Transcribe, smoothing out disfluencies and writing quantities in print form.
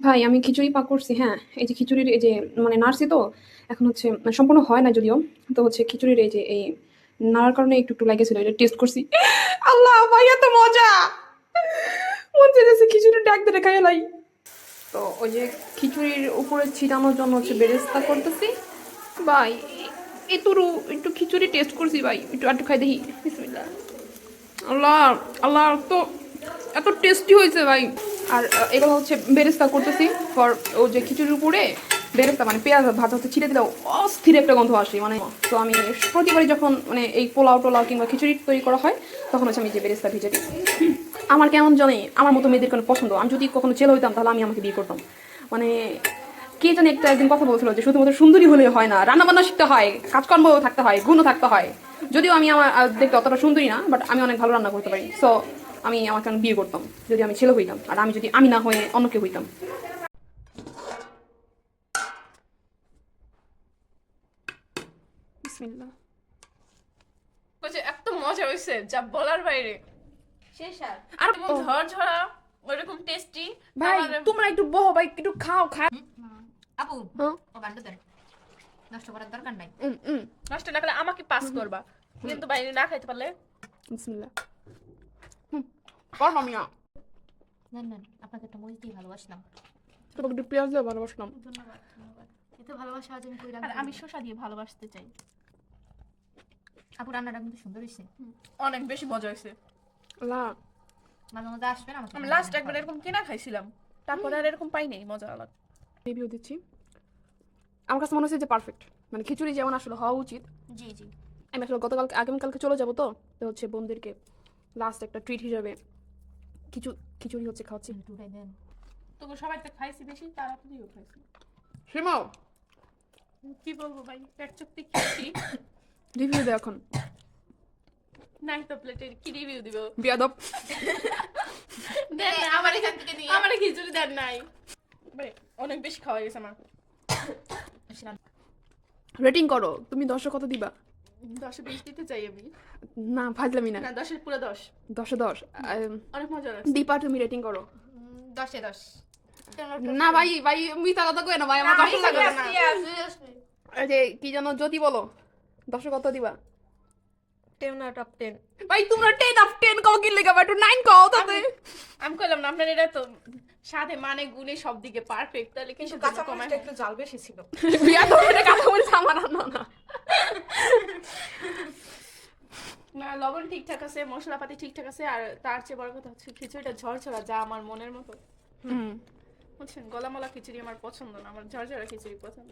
ভাই আমি খিচুড়ি পাক করছি। হ্যাঁ, এই যে খিচুড়ির এই যে মানে নাড়ছি তো এখন হচ্ছে মানে সম্পূর্ণ হয় না যদিও। তো হচ্ছে খিচুড়ির এই যে এই নাড়ার কারণে একটু লাগেছিল, এটা টেস্ট করছি। আল্লাহ ভাই এত মজা, মন চাইতেছে খিচুড়ি ডাক ধরে খাই লাই। তো ওই যে খিচুড়ির উপরে ছিটানোর জন্য হচ্ছে বেরেস্তা করতেছি ভাই। এতুরু একটু খিচুড়ি টেস্ট করছি ভাই, একটু একটু খাই দেখি। বিসমিল্লাহ। আল্লাহ আল্লাহ, তো এত টেস্টি হয়েছে ভাই। আর এগুলো হচ্ছে বেরেস্তা করতেছি ফর ও যে খিচুড়ির উপরে বেরেস্তা মানে পেঁয়াজ ভাজা হচ্ছে ছিঁড়ে দিলেও অস্থির একটা গন্ধ আসে মানে। তো আমি প্রতিবারই যখন মানে এই পোলাও টোলাও কিংবা খিচুড়ি তৈরি করা হয় তখন হচ্ছে আমি যে বেরেস্তা ভিজে দিই। আমার কেমন জানি আমার মতো মেয়েদের কোনো পছন্দ, আমি যদি কখনো ছেলে হইতাম তাহলে আমি আমাকে বিয়ে করতাম মানে। কে জানি একটা একদিন কথা বলছিল যে শুধুমাত্র সুন্দরী হলে হয় না, রান্না বান্না শিখতে হয়, কাজকর্ম থাকতে হয়, গুণও থাকতে হয়। যদিও আমি আমার দেখতে অতটা সুন্দরী না, বাট আমি অনেক ভালো রান্না করতে পারি। সো আমি আমাকে আমি বিয়ে করতাম যদি আমি ছেলে হইতাম, আর আমি যদি আমি না হয়ে অন্য কেউ হইতাম। বিসমিল্লাহ। বলছে এত মজা হয়েছে যা বলার বাইরে। শেষ আর আর এবং ঝরঝরা ওইরকম টেস্টি। ভাই তোমরা একটু বহো ভাই, একটু খাও খাও। আপু হ্যাঁ? ও বান্ডু দেন, নষ্ট করার দরকার নাই। নষ্ট না করলে আমাকে পাস করবা, কিন্তু বাইরে না খাইতে পারলে বিসমিল্লাহ। পারবো আমি না। নেন নেন, আপনাকে একটা মরিচ দিয়ে ভালোবাসলাম। তোমাকে একটু পেঁয়াজ দিয়ে ভালোবাসলাম। ধন্যবাদ ধন্যবাদ। এত ভালোবাসা আজ আমি কই আর রাখবো। আমি শসা দিয়ে ভালোবাসতে চাই। আপু রান্নাটা কিন্তু সুন্দর হয়েছে, অনেক বেশি মজা হয়েছে। আল্লাহ মাঝে মাঝে আসবেন আমাকে। আমি লাস্ট একবার এরকম কিনা খাইছিলাম, তারপরে আর এরকম পাই নাই মজা আলাদা। রিভিউ দিচ্ছি। আমার কাছে মনে হচ্ছে যে পারফেক্ট, মানে খিচুড়ি যেমন আসলে হওয়া উচিত। জি জি। আমি আসলে গতকালকে আগামীকালকে চলে যাবো, তো তো হচ্ছে বোনদেরকে লাস্ট একটা ট্রিট হিসাবে খিচুড়ি হচ্ছে খাওয়াচ্ছি। একটু উঠাই দেন। তবু সবাই তো খাইছি বেশি, তাড়াতাড়িও খাইছি। সীমাও কি বলবো ভাই, পেট চুক্তি খেয়েছি। রিভিউ দে এখন। নাই তো প্লেটের কি রিভিউ দিব? বিয়াদব। দেন না, আমার এখান থেকে নিয়ে আমার খিচুড়ি দেন নাই ভাই, অনেক বেশি খাওয়া গেছে আমার। রেটিং করো, তুমি 10 কত দিবা? 10-এ 20 দিতে চাই আমি। না ফাজলামি না। না 10-এ পুরো 10। 10-এ 10। অনেক মজা লাগছে। দীপা তুমি রেটিং করো। 10-এ 10। না ভাই ভাই মিথ্যা কথা কই না ভাই, আমার কষ্ট লাগে না। সিরিয়াসলি এই যে কি জানো জ্যোতি বলো, 10-এ কত দিবা? 10 আউট অফ 10। ভাই তোমরা 10 অফ 10 কও কি লেখা, একটু 9 কও তাতে। আমি কইলাম না আপনার এটা তো সাথে মানে গুণে সব দিকে পারফেক্ট, তাহলে কিছু কাঁচা কমায় মরিচটা একটু জাল বেশি ছিল। বিয়াদব, এটা কথা বলছে আমার রান্না না। না, লবণ ঠিকঠাক আছে, মশলাপাতি ঠিকঠাক আছে, আর তার চেয়ে বড় কথা হচ্ছে খিচুড়িটা ঝরঝরা, যা আমার মনের মতো। বুঝছেন, গলামলা খিচুড়ি আমার পছন্দ না, আমার ঝরঝরা খিচুড়ি পছন্দ।